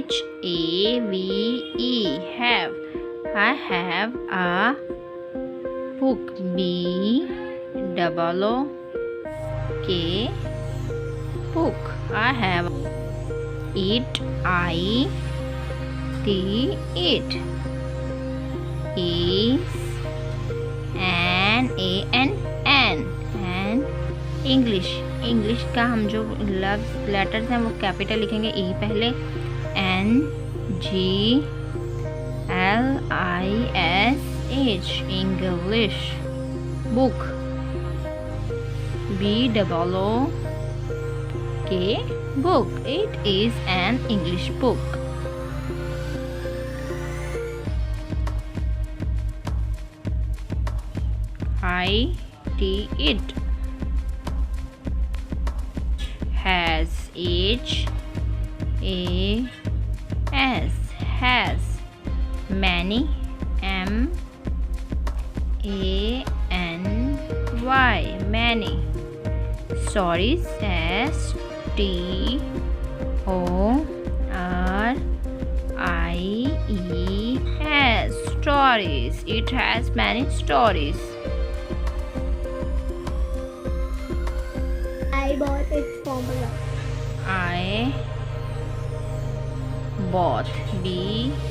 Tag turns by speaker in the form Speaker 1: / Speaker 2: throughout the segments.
Speaker 1: H-A-V-E, have. I have a book. B-O-O-K, book. I have it. I-T, it. Is N-A-N, English का हम जो लफ्ज़ letters हैं वो कैपिटल लिखेंगे, ई पहले, N-G-L-I-S-H, English, book, B-O-O-K, book. It is an English book. I-T, it. Has, H-A-S, has. Many, M-A-N-Y, many. Stories, S-T-O-R-I-E-S, stories. It has many stories.
Speaker 2: I bought it from Bajaj.
Speaker 1: I bought, B-O-U-G-H-T,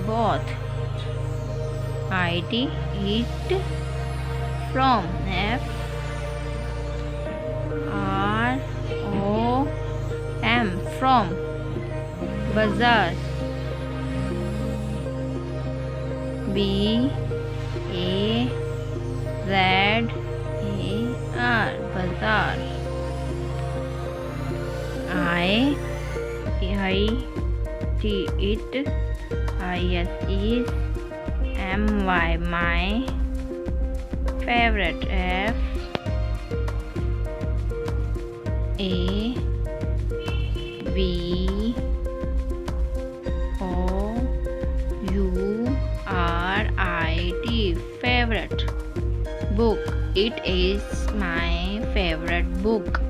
Speaker 1: bought. I-T, it, from, F-R-O-M, from, bazaar, B-A-Z-A-R, bazaar. I-T, it, I-S, is, M-Y, my, favorite, F-A-V-O-U-R-I-T, favorite, book. It is my favorite book.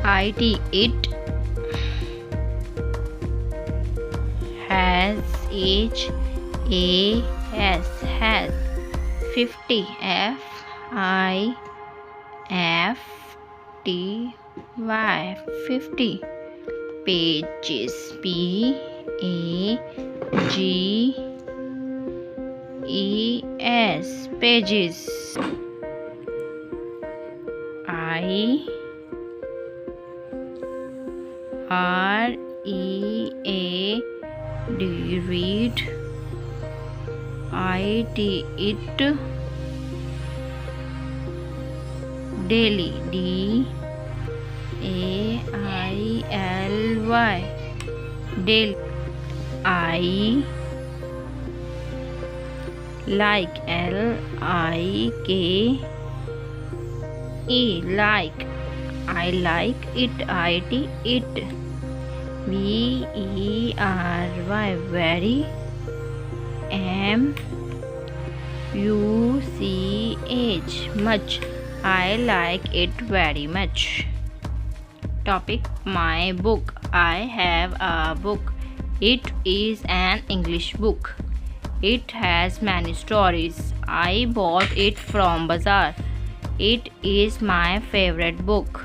Speaker 1: I-T, it. Has, H-A-S, has. 50, F-I-F-T-Y, 50. Pages, P-A-G-E-S, pages. I-R-E-A-D, read. I-T, it. Daily, D-A-I-L-Y, daily. I like, L-I-K-E, like. I like it, I-T, it. V-E-R-Y, very. M-U-C-H, much. I like it very much. Topic, my book. I have a book. It is an English book. It has many stories. I bought it from bazaar. It is my favorite book.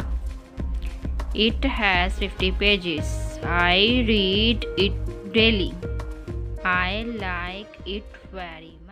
Speaker 1: It has 50 pages. I read it daily. I like it very much.